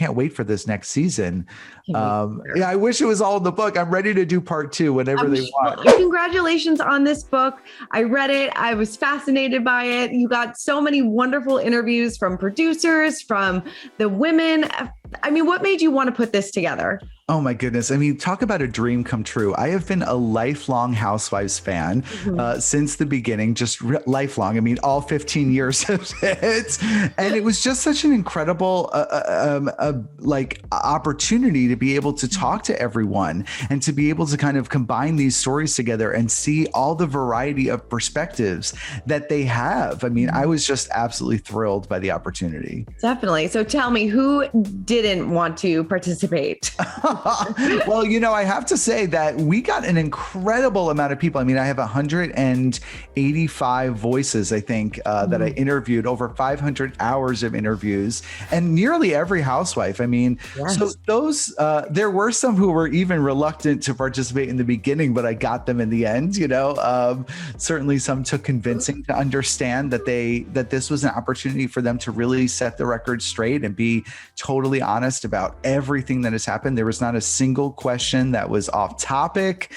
can't wait for this next season. Yeah, I wish it was all in the book. I'm ready to do part 2 whenever they want. Congratulations on this book. I read it. I was fascinated by it. You got so many wonderful interviews from producers, from the women. I mean, what made you want to put this together? Oh my goodness. I mean, talk about a dream come true. I have been a lifelong Housewives fan since the beginning, just lifelong. I mean, all 15 years of it. And it was just such an incredible opportunity to be able to talk to everyone and to be able to kind of combine these stories together and see all the variety of perspectives that they have. I mean, I was just absolutely thrilled by the opportunity. Definitely. So tell me, who didn't want to participate? Well, you know, I have to say that we got an incredible amount of people. I mean, I have 185 voices, I think, that I interviewed, over 500 hours of interviews, and nearly every housewife. I mean, so those, there were some who were even reluctant to participate in the beginning, but I got them in the end, you know. Certainly some took convincing to understand that this was an opportunity for them to really set the record straight and be totally honest about everything that has happened. There was not a single question that was off topic,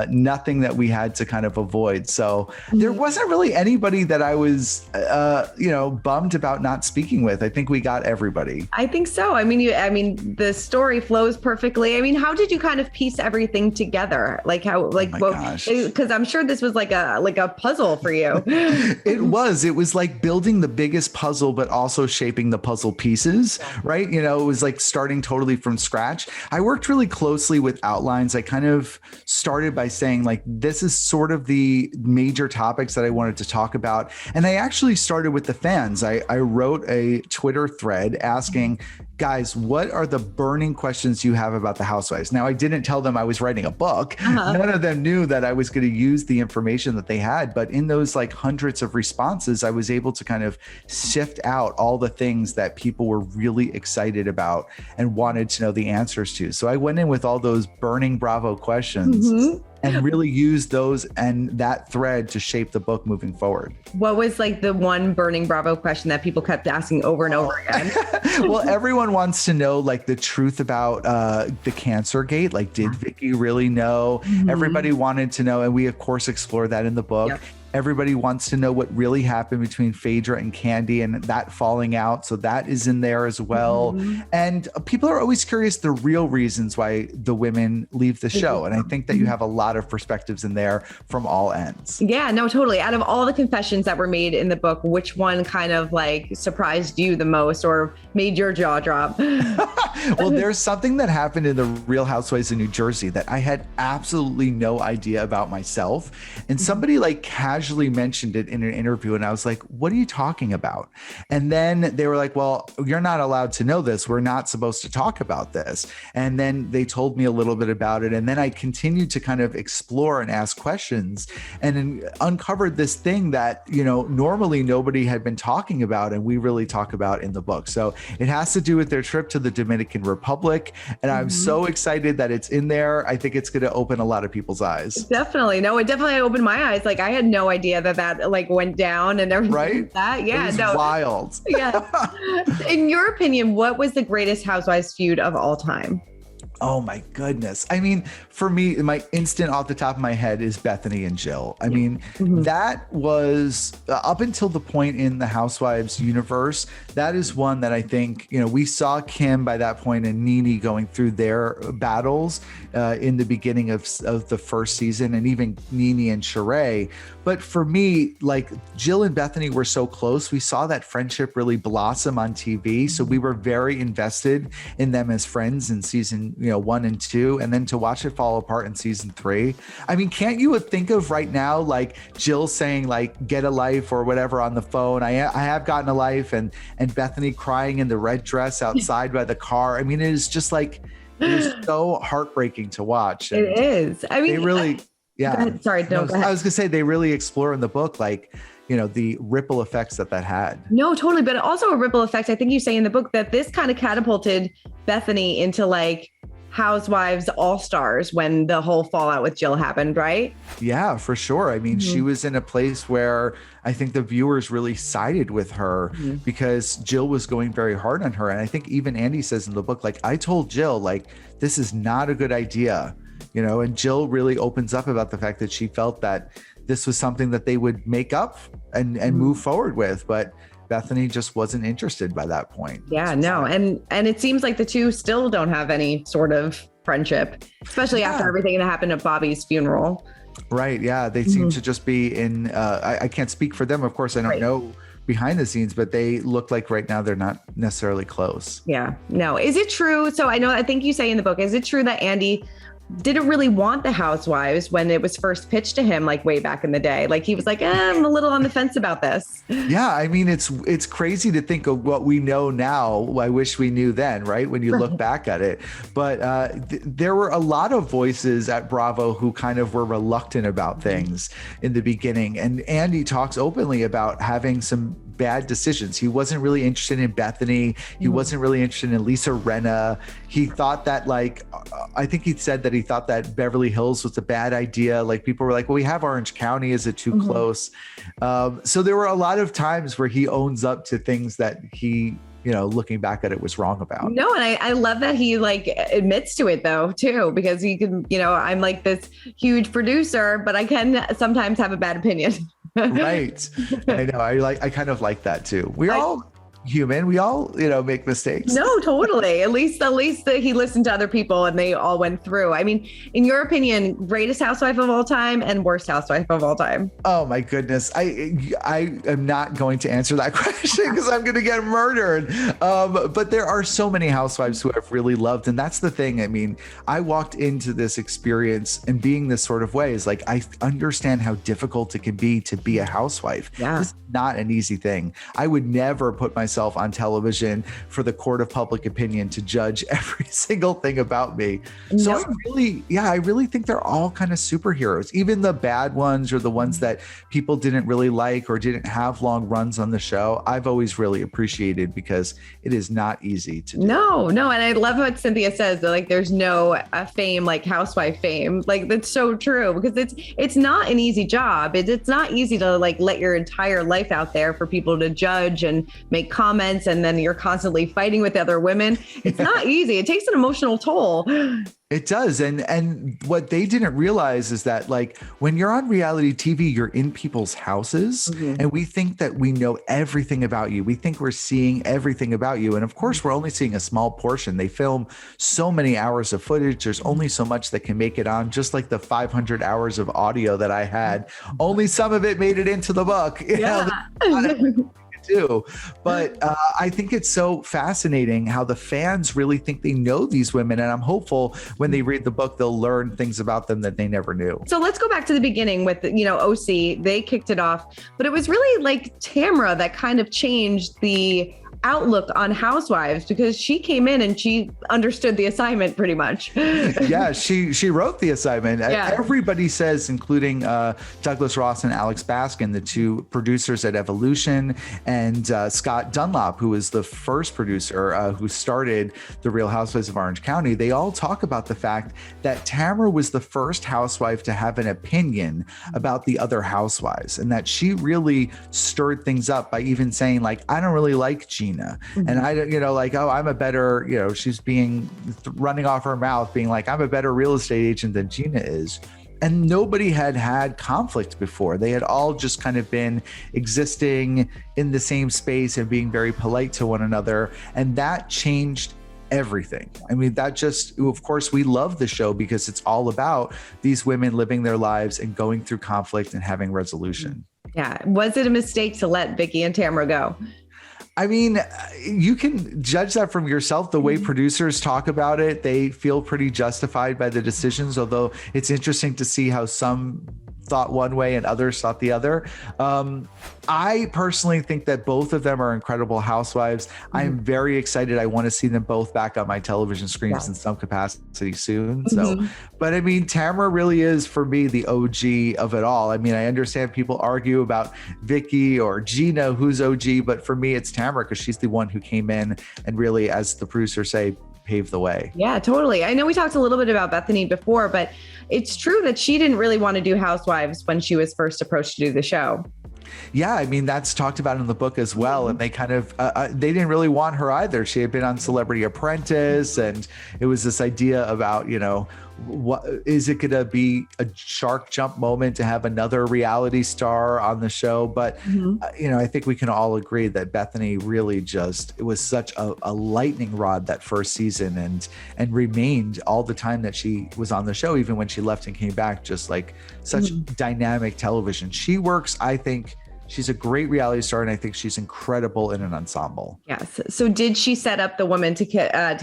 nothing that we had to kind of avoid. So there wasn't really anybody that I was, bummed about not speaking with. I think we got everybody. I think so. I mean, the story flows perfectly. I mean, how did you kind of piece everything together? Like how, because I'm sure this was like a puzzle for you. It was like building the biggest puzzle, but also shaping the puzzle pieces, right? You know, it was like starting totally from scratch. I worked really closely with outlines. I kind of started by saying, like, this is sort of the major topics that I wanted to talk about. And I actually started with the fans. I wrote a Twitter thread asking, guys, what are the burning questions you have about the Housewives? Now, I didn't tell them I was writing a book. None of them knew that I was going to use the information that they had. But in those like hundreds of responses, I was able to kind of sift out all the things that people were really excited about and wanted to know the answers to. So I went in with all those burning Bravo questions. And really use those and that thread to shape the book moving forward. What was like the one burning Bravo question that people kept asking over and over again? Well, everyone wants to know like the truth about the cancer gate. Like, did Vicky really know? Everybody wanted to know. And we, of course, explore that in the book. Yep. Everybody wants to know what really happened between Phaedra and Candy and that falling out. So that is in there as well. And people are always curious the real reasons why the women leave the show. And I think that you have a lot of perspectives in there from all ends. Yeah, no, totally. Out of all the confessions that were made in the book, which one kind of like surprised you the most or made your jaw drop? Well, there's something that happened in the Real Housewives of New Jersey that I had absolutely no idea about myself. And somebody like casually mentioned it in an interview. And I was like, what are you talking about? And then they were like, well, you're not allowed to know this. We're not supposed to talk about this. And then they told me a little bit about it. And then I continued to kind of explore and ask questions and uncovered this thing that, you know, normally nobody had been talking about. And we really talk about in the book. So it has to do with their trip to the Dominican Republic. And I'm so excited that it's in there. I think it's going to open a lot of people's eyes. Definitely. No, it definitely opened my eyes. Like I had no idea that like went down and everything like that. Yeah. It was wild. Yeah. In your opinion, what was the greatest Housewives feud of all time? Oh my goodness. I mean, for me, my instant off the top of my head is Bethenny and Jill. I mean, that was up until the point in the Housewives universe. That is one that I think, you know, we saw Kim by that point and Nene going through their battles in the beginning of the first season, and even Nene and Sheree. But for me, like Jill and Bethenny were so close. We saw that friendship really blossom on TV. So we were very invested in them as friends in season 1 and 2, and then to watch it fall apart in season 3. I mean, can't you think of right now, like Jill saying like, get a life or whatever on the phone. I have gotten a life, and Bethenny crying in the red dress outside by the car. I mean, it is just like, it is so heartbreaking to watch. And it is. I mean, they really, yeah. Go ahead. Sorry, no, go ahead. I was gonna say they really explore in the book, like, you know, the ripple effects that had. No, totally. But also a ripple effect. I think you say in the book that this kind of catapulted Bethenny into like Housewives All-Stars when the whole fallout with Jill happened, right? Yeah, for sure. I mean, she was in a place where I think the viewers really sided with her because Jill was going very hard on her. And I think even Andy says in the book, like, I told Jill, like, this is not a good idea, you know, and Jill really opens up about the fact that she felt that this was something that they would make up and move forward with. But Bethenny just wasn't interested by that point. Yeah, no. And it seems like the two still don't have any sort of friendship, especially after everything that happened at Bobby's funeral. Right. Yeah. They seem to just be in, I can't speak for them. Of course, I don't know behind the scenes, but they look like right now they're not necessarily close. Yeah. No. Is it true? So I think you say in the book, is it true that Andy didn't really want the Housewives when it was first pitched to him, like way back in the day? Like he was like, I'm a little on the fence about this. Yeah. I mean, it's crazy to think of what we know now. I wish we knew then, right? When you look back at it. But there were a lot of voices at Bravo who kind of were reluctant about things in the beginning. And Andy talks openly about having some bad decisions. He wasn't really interested in Bethenny. He wasn't really interested in Lisa Rinna. He thought that, like, I think he said that he thought that Beverly Hills was a bad idea. Like, people were like, well, we have Orange County. Is it too close? So there were a lot of times where he owns up to things that he, you know, looking back at it, was wrong about. No, and I love that he like admits to it though too, because he can, you know, I'm like this huge producer, but I can sometimes have a bad opinion. Right. I know. I kind of like that too. We're all human. We all, you know, make mistakes. No, totally. At least he listened to other people and they all went through. I mean, in your opinion, greatest housewife of all time and worst housewife of all time? Oh my goodness. I am not going to answer that question because I'm going to get murdered. But there are so many housewives who I've really loved. And that's the thing. I mean, I walked into this experience and being this sort of way is like, I understand how difficult it can be to be a housewife. Yeah. This is not an easy thing. I would never put myself on television for the court of public opinion to judge every single thing about me. No. So I really think they're all kind of superheroes, even the bad ones or the ones that people didn't really like or didn't have long runs on the show. I've always really appreciated because it is not easy to do. No. And I love what Cynthia says that like there's no fame like housewife fame. Like that's so true because it's not an easy job. It's not easy to like let your entire life out there for people to judge and make comments, and then you're constantly fighting with other women. It's not easy. It takes an emotional toll. It does. And what they didn't realize is that, like, when you're on reality TV, you're in people's houses and we think that we know everything about you. We think we're seeing everything about you. And of course, we're only seeing a small portion. They film so many hours of footage. There's only so much that can make it on, just like the 500 hours of audio that I had. Only some of it made it into the book. You know, too. But I think it's so fascinating how the fans really think they know these women. And I'm hopeful when they read the book, they'll learn things about them that they never knew. So let's go back to the beginning with, you know, OC. They kicked it off, but it was really like Tamra that kind of changed the outlook on Housewives because she came in and she understood the assignment pretty much. Yeah, she wrote the assignment. Yeah. Everybody says, including Douglas Ross and Alex Baskin, the two producers at Evolution, and Scott Dunlop, who was the first producer who started The Real Housewives of Orange County. They all talk about the fact that Tamra was the first housewife to have an opinion about the other housewives, and that she really stirred things up by even saying, like, I don't really like Gina. And I, you know, like, oh, I'm a better, you know, she's being running off her mouth, being like, I'm a better real estate agent than Gina is. And nobody had conflict before. They had all just kind of been existing in the same space and being very polite to one another. And that changed everything. I mean, that just, of course, we love the show because it's all about these women living their lives and going through conflict and having resolution. Yeah. Was it a mistake to let Vicki and Tamra go? I mean, you can judge that from yourself. The way producers talk about it, they feel pretty justified by the decisions, although it's interesting to see how some thought one way and others thought the other. I personally think that both of them are incredible housewives. I'm very excited. I want to see them both back on my television screens in some capacity soon. So, but I mean, Tamra really is for me the OG of it all. I mean, I understand people argue about Vicki or Gina, who's OG, but for me, it's Tamra because she's the one who came in and really, as the producers say, paved the way. Yeah, totally. I know we talked a little bit about Bethenny before, but it's true that she didn't really want to do Housewives when she was first approached to do the show. Yeah, I mean, that's talked about in the book as well. And they kind of, they didn't really want her either. She had been on Celebrity Apprentice, and it was this idea about, what is it going to be a shark jump moment to have another reality star on the show? But, I think we can all agree that Bethenny really it was such a lightning rod that first season and remained all the time that she was on the show, even when she left and came back, just like such dynamic television. She works, I think, she's a great reality star, and I think she's incredible in an ensemble. Yes. So did she set up the woman to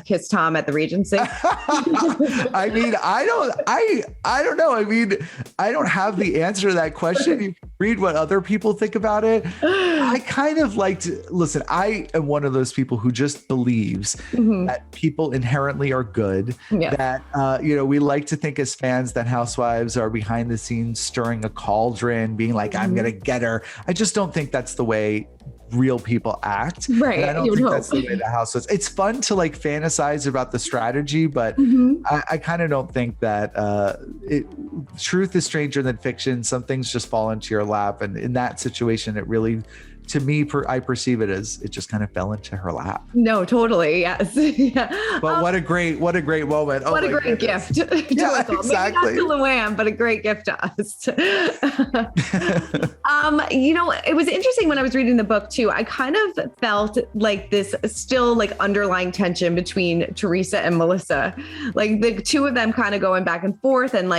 kiss Tom at the Regency? I mean, I don't know. I mean, I don't have the answer to that question. You can read what other people think about it. I kind of listen, I am one of those people who just believes that people inherently are good, that, we like to think as fans that housewives are behind the scenes stirring a cauldron, being like, I'm going to get her. I just don't think that's the way real people act. Right. And I don't think that's the way the house was. It's fun to fantasize about the strategy, but I kind of don't think that truth is stranger than fiction. Some things just fall into your lap. And in that situation, it really, to me, I perceive it as it just kind of fell into her lap. No, totally. Yes. But what a great moment. What a great gift. Yeah, exactly. Maybe not to Luann, but a great gift to us. It was interesting when I was reading the book too. I kind of felt like this still underlying tension between Teresa and Melissa, like the two of them kind of going back and forth. And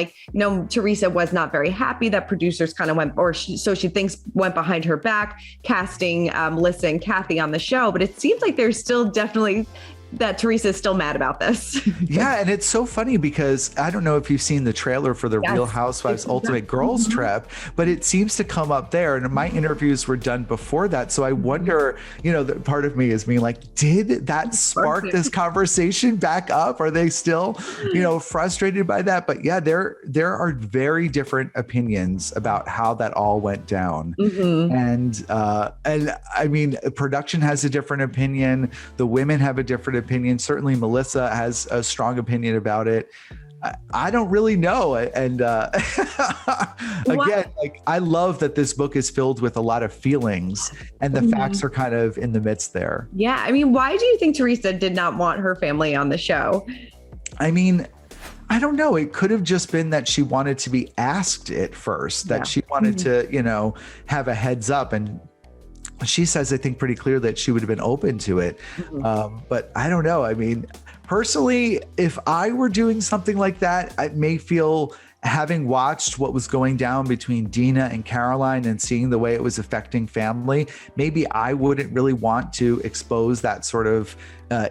Teresa was not very happy that producers kind of went, she thinks went behind her back, casting Melissa and Kathy on the show. But it seems like there's still definitely that Teresa is still mad about this. Yeah. And it's so funny because I don't know if you've seen the trailer for the Real Housewives Ultimate Girls Trip, but it seems to come up there. And my interviews were done before that. So I wonder, the part of me is being like, did that spark this conversation back up? Are they still, frustrated by that? But yeah, there are very different opinions about how that all went down. And I mean, production has a different opinion. The women have a different opinion. Certainly Melissa has a strong opinion about it. I don't really know. And again, I love that this book is filled with a lot of feelings, and the facts are kind of in the midst there. Yeah. I mean, why do you think Teresa did not want her family on the show? I mean, I don't know. It could have just been that she wanted to be asked it first, that she wanted to, have a heads up. And she says, I think, pretty clear that she would have been open to it. But I don't know. I mean, personally, if I were doing something like that, I may feel, having watched what was going down between Dina and Caroline and seeing the way it was affecting family, maybe I wouldn't really want to expose that sort of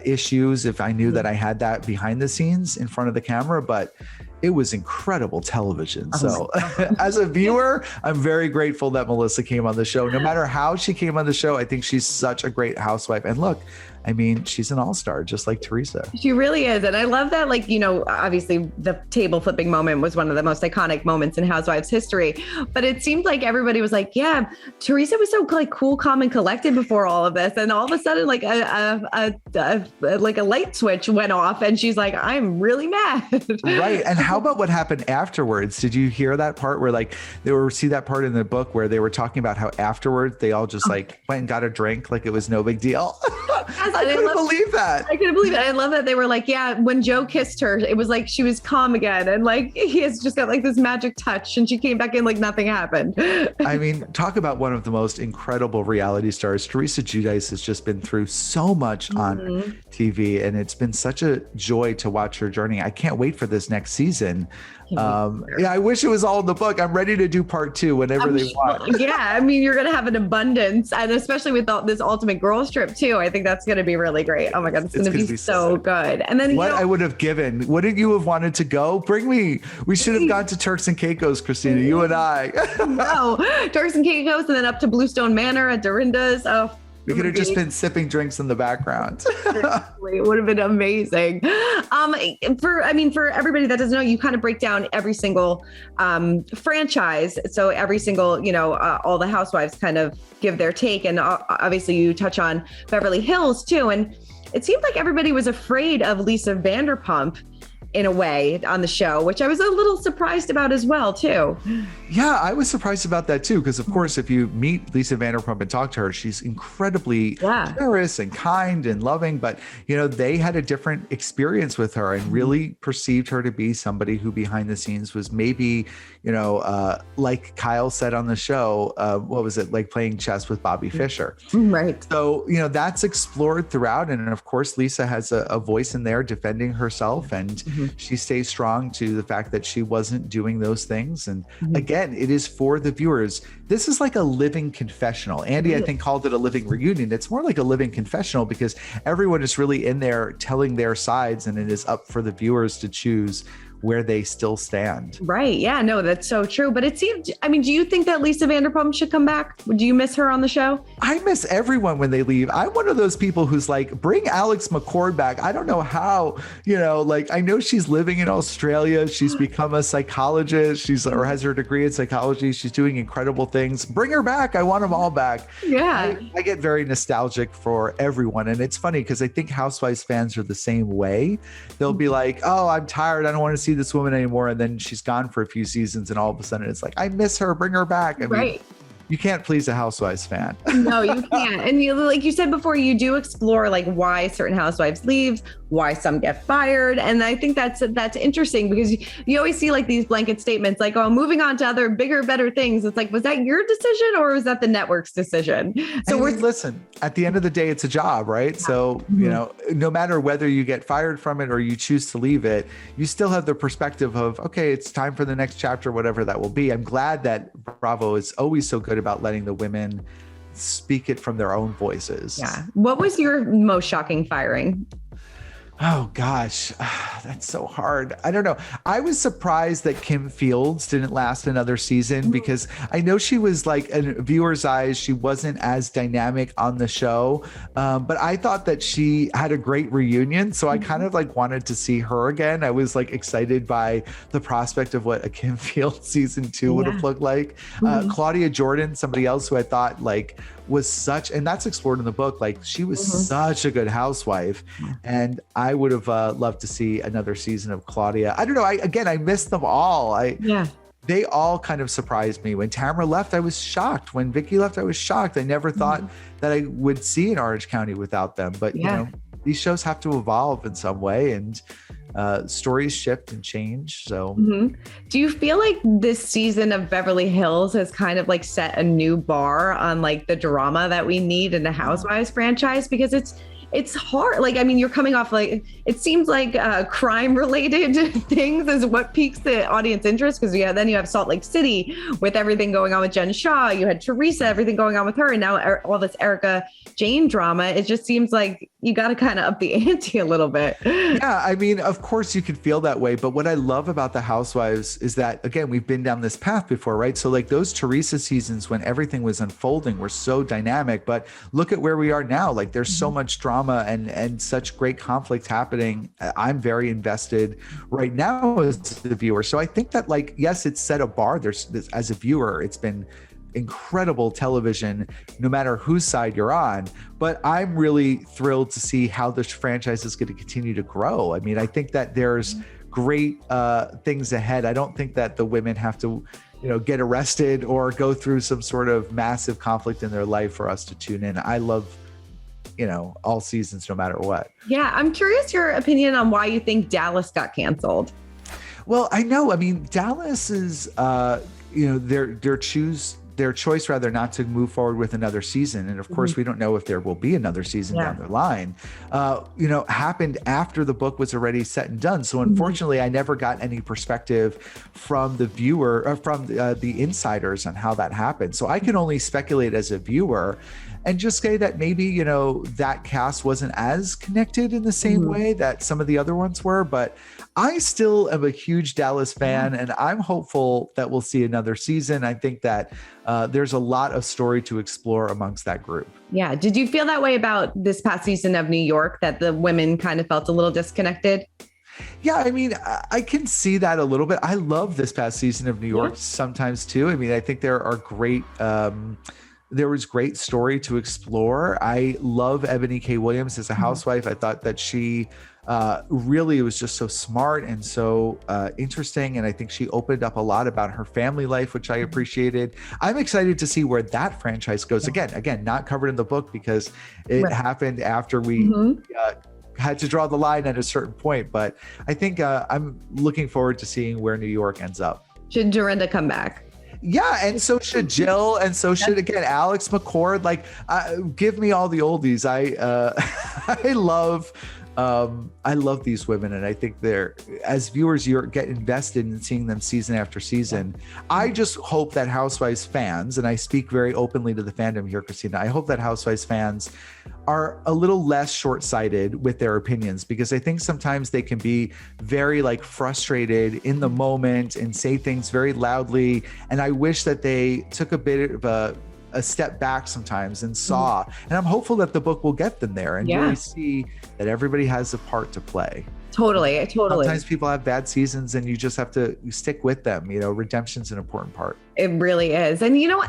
issues if I knew that I had that behind the scenes in front of the camera. But it was incredible television. So as a viewer, I'm very grateful that Melissa came on the show. No matter how she came on the show, I think she's such a great housewife. And look, I mean, she's an all-star, just like Teresa. She really is. And I love that, obviously the table flipping moment was one of the most iconic moments in Housewives history. But it seemed like everybody was like, yeah, Teresa was so cool, calm, and collected before all of this. And all of a sudden, a light switch went off and she's like, I'm really mad. Right. And how about what happened afterwards? Did you hear that part where see that part in the book where they were talking about how afterwards they all just went and got a drink like it was no big deal? I couldn't believe that. I couldn't believe it. I love that they were like, yeah, when Joe kissed her, it was like she was calm again. And he has just got this magic touch, and she came back in like nothing happened. I mean, talk about one of the most incredible reality stars. Teresa Giudice has just been through so much on TV, and it's been such a joy to watch her journey. I can't wait for this next season. I wish it was all in the book. I'm ready to do part 2 whenever they want. Yeah, I mean, you're going to have an abundance, and especially with this Ultimate Girls Trip too. I think that's going to be really great. Oh my God, it's going to be so good. And then I would have given. Wouldn't you have wanted to go? Bring me. We should have gone to Turks and Caicos, Christina. You and I. No, Turks and Caicos, and then up to Bluestone Manor at Dorinda's. Oh. We could have just been sipping drinks in the background. It would have been amazing. For everybody that doesn't know, you kind of break down every single franchise. So every single, all the housewives kind of give their take. And obviously you touch on Beverly Hills too. And it seemed like everybody was afraid of Lisa Vanderpump in a way on the show, which I was a little surprised about as well, too. Yeah, I was surprised about that too, because of course, if you meet Lisa Vanderpump and talk to her, she's incredibly generous and kind and loving. But they had a different experience with her and really perceived her to be somebody who behind the scenes was maybe, like Kyle said on the show, what was it, like playing chess with Bobby Fischer? Right. So, that's explored throughout. And of course, Lisa has a voice in there defending herself, and she stays strong to the fact that she wasn't doing those things. And again, it is for the viewers. This is like a living confessional. Andy, I think, called it a living reunion. It's more like a living confessional because everyone is really in there telling their sides, and it is up for the viewers to choose where they still stand. Right. Yeah, no, that's so true. But it seemed, do you think that Lisa Vanderpump should come back? Do you miss her on the show? I miss everyone when they leave. I'm one of those people who's like, bring Alex McCord back. I don't know how, I know she's living in Australia. She's become a psychologist. Or has her degree in psychology. She's doing incredible things. Bring her back. I want them all back. Yeah. I get very nostalgic for everyone. And it's funny because I think Housewives fans are the same way. They'll be like, oh, I'm tired. I don't want to see this woman anymore, and then she's gone for a few seasons, and all of a sudden it's like, I miss her, bring her back. Right. You can't please a Housewives fan. No, you can't. And like you said before, you do explore like why certain housewives leave, why some get fired. And I think that's interesting because you always see like these blanket statements like, oh, moving on to other bigger, better things. It's like, was that your decision or was that the network's decision? So listen, at the end of the day, it's a job, right? So, no matter whether you get fired from it or you choose to leave it, you still have the perspective of, okay, it's time for the next chapter, whatever that will be. I'm glad that Bravo is always so good about letting the women speak it from their own voices. Yeah. What was your most shocking firing? Oh gosh, that's so hard. I don't know. I was surprised that Kim Fields didn't last another season because I know she was like, in viewers' eyes, she wasn't as dynamic on the show. But I thought that she had a great reunion. So I kind of like wanted to see her again. I was like excited by the prospect of what a Kim Fields season 2 would have looked like. Claudia Jordan, somebody else who I thought like was such, and that's explored in the book, like she was such a good housewife. And I would have loved to see another season of Claudia. I don't know. I missed them all. They all kind of surprised me. When Tamra left, I was shocked. When Vicky left, I was shocked. I never thought that I would see an Orange County without them. But these shows have to evolve in some way, and stories shift and change. So do you feel like this season of Beverly Hills has kind of like set a new bar on like the drama that we need in the Housewives franchise? Because it's hard. Like, you're coming off like, it seems like crime related things is what piques the audience interest. Cause then you have Salt Lake City with everything going on with Jen Shah. You had Teresa, everything going on with her. And now all this Erika Jayne drama. It just seems like you got to kind of up the ante a little bit. Yeah. Of course you could feel that way. But what I love about the Housewives is that, again, we've been down this path before, right? So like those Teresa seasons when everything was unfolding were so dynamic, but look at where we are now. Like there's so much drama and such great conflict happening. I'm very invested right now as the viewer. So I think that like, yes, it's set a bar. There's this, as a viewer, it's been incredible television, no matter whose side you're on. But I'm really thrilled to see how this franchise is going to continue to grow. I think that there's great things ahead. I don't think that the women have to, get arrested or go through some sort of massive conflict in their life for us to tune in. I love all seasons, no matter what. Yeah. I'm curious your opinion on why you think Dallas got canceled. Well, I know, Dallas is, their choice rather not to move forward with another season. And of course, we don't know if there will be another season down the line, happened after the book was already set and done. So unfortunately, I never got any perspective from the viewer or from the insiders on how that happened. So I can only speculate as a viewer and just say that maybe, that cast wasn't as connected in the same way that some of the other ones were. But I still am a huge Dallas fan, and I'm hopeful that we'll see another season. I think that there's a lot of story to explore amongst that group. Yeah. Did you feel that way about this past season of New York, that the women kind of felt a little disconnected? Yeah, I can see that a little bit. I love this past season of New York sometimes too. I think there are great there was great story to explore. I love Ebony K. Williams as a housewife. I thought that she really was just so smart and so interesting. And I think she opened up a lot about her family life, which I appreciated. I'm excited to see where that franchise goes. Again, not covered in the book because it happened after we had to draw the line at a certain point. But I think I'm looking forward to seeing where New York ends up. Should Dorinda come back? Yeah, and so should Jill, and so should again Alex McCord. Like, give me all the oldies. I love these women, and I think they're, as viewers, you get invested in seeing them season after season. I just hope that Housewives fans, and I speak very openly to the fandom here, Christina, I hope that Housewives fans are a little less short-sighted with their opinions, because I think sometimes they can be very like frustrated in the moment and say things very loudly. And I wish that they took a bit of a step back sometimes and saw, and I'm hopeful that the book will get them there and really see that everybody has a part to play. Totally. Sometimes people have bad seasons and you just have to stick with them. You know, redemption's an important part. It really is. And you know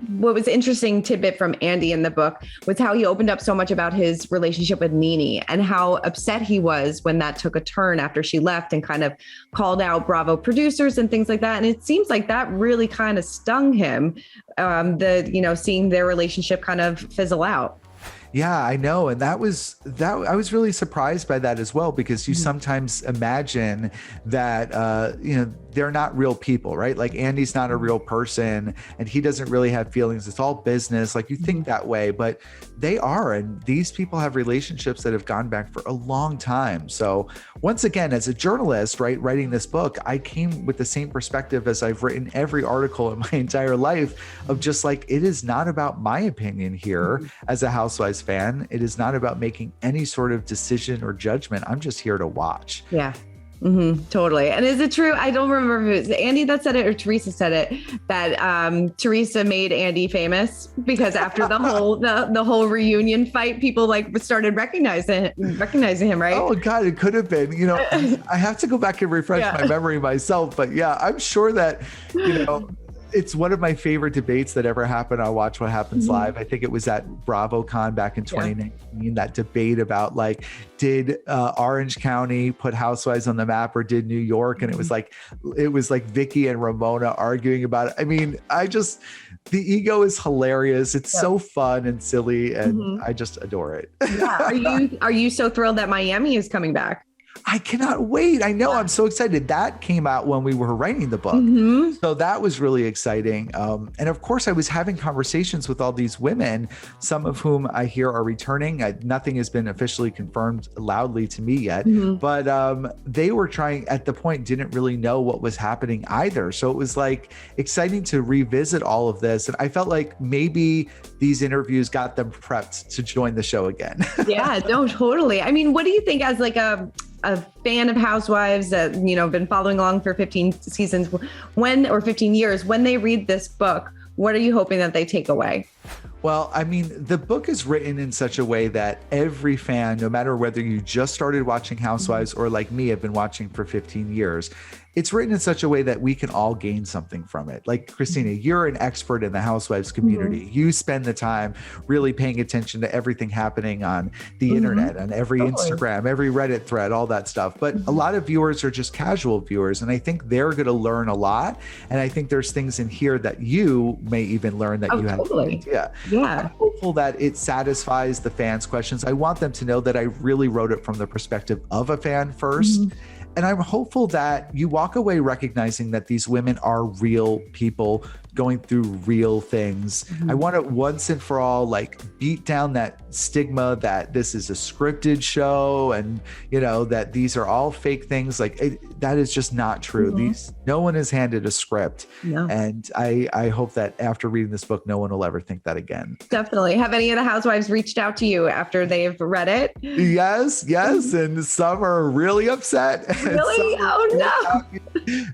what was interesting tidbit from Andy in the book was how he opened up so much about his relationship with Nene and how upset he was when that took a turn after she left and kind of called out Bravo producers and things like that. And it seems like that really kind of stung him, seeing their relationship kind of fizzle out. Yeah, I know. And I was really surprised by that as well, because you sometimes imagine that, they're not real people, right? Like Andy's not a real person and he doesn't really have feelings. It's all business. Like you think that way, but they are. And these people have relationships that have gone back for a long time. So once again, as a journalist, right, writing this book, I came with the same perspective as I've written every article in my entire life of just like, it is not about my opinion here as a Housewives fan. It is not about making any sort of decision or judgment. I'm just here to watch. Yeah. Totally. And is it true? I don't remember if it was Andy that said it or Teresa said it, that Teresa made Andy famous because after the whole reunion fight, people like started recognizing him, right? Oh God, it could have been. I have to go back and refresh my memory myself, but yeah, I'm sure that it's one of my favorite debates that ever happened on Watch What Happens Live. I think it was at BravoCon back in 2019, that debate about like, did Orange County put Housewives on the map or did New York? And it was like Vicky and Ramona arguing about it. I mean, the ego is hilarious. It's so fun and silly and I just adore it. Are you so thrilled that Miami is coming back? I cannot wait. I know. I'm so excited. That came out when we were writing the book. So that was really exciting. And of course, I was having conversations with all these women, some of whom I hear are returning. Nothing has been officially confirmed loudly to me yet, but they were trying, at the point, didn't really know what was happening either. So it was like exciting to revisit all of this. And I felt like maybe these interviews got them prepped to join the show again. Yeah, no, totally. I mean, what do you think as like a fan of Housewives that, been following along for 15 seasons, 15 years, when they read this book, what are you hoping that they take away? Well, I mean, the book is written in such a way that every fan, no matter whether you just started watching Housewives or like me, have been watching for 15 years, it's written in such a way that we can all gain something from it. Like Christina, you're an expert in the Housewives community. You spend the time really paying attention to everything happening on the internet, on every Instagram, every Reddit thread, all that stuff. But a lot of viewers are just casual viewers. And I think they're going to learn a lot. And I think there's things in here that you may even learn that you have no idea. Yeah. I'm hopeful that it satisfies the fans' questions. I want them to know that I really wrote it from the perspective of a fan first. And I'm hopeful that you walk away recognizing that these women are real people going through real things. I want to once and for all, like, beat down that stigma that this is a scripted show and, that these are all fake things. Like that is just not true. No one is handed a script. And I hope that after reading this book, no one will ever think that again. Definitely. Definitely. Have any of the housewives reached out to you after they've read it? Yes. And some are really upset. Really? Oh no.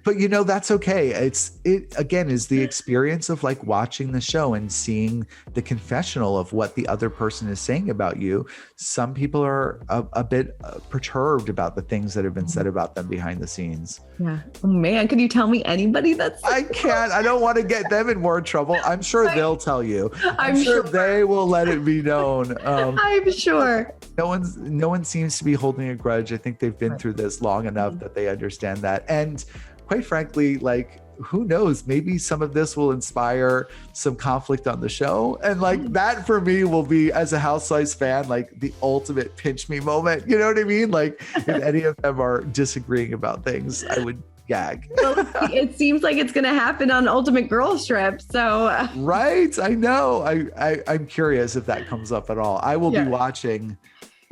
But that's okay. It again is the experience of like watching the show and seeing the confessional of what the other person is saying about you. Some people are a bit perturbed about the things that have been said about them behind the scenes. Yeah. Oh man, can you tell me anybody that's I can't. I don't want to get them in more trouble. I'm sure they'll tell you. I'm sure they will let it be known. I'm sure. No one seems to be holding a grudge. I think they've been through this long enough that they understand that. And quite frankly, like, who knows, maybe some of this will inspire some conflict on the show. And like that for me will be, as a Housewives fan, like the ultimate pinch me moment. You know what I mean? Like if any of them are disagreeing about things, I would gag. Well, it seems like it's going to happen on Ultimate Girls Trip. So right. I know. I'm curious if that comes up at all. I will be watching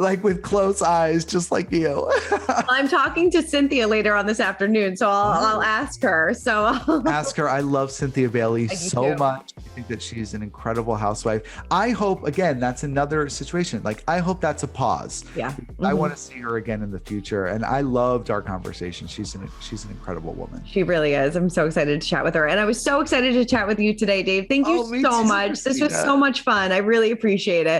like with close eyes, just like you. I'm talking to Cynthia later on this afternoon, so I'll ask her. Ask her. I love Cynthia Bailey so much. I think that she's an incredible housewife. I hope, again, that's another situation. Like, I hope that's a pause. Yeah. I want to see her again in the future. And I loved our conversation. She's an incredible woman. She really is. I'm so excited to chat with her. And I was so excited to chat with you today, Dave. Thank you so much. This was so much fun. I really appreciate it.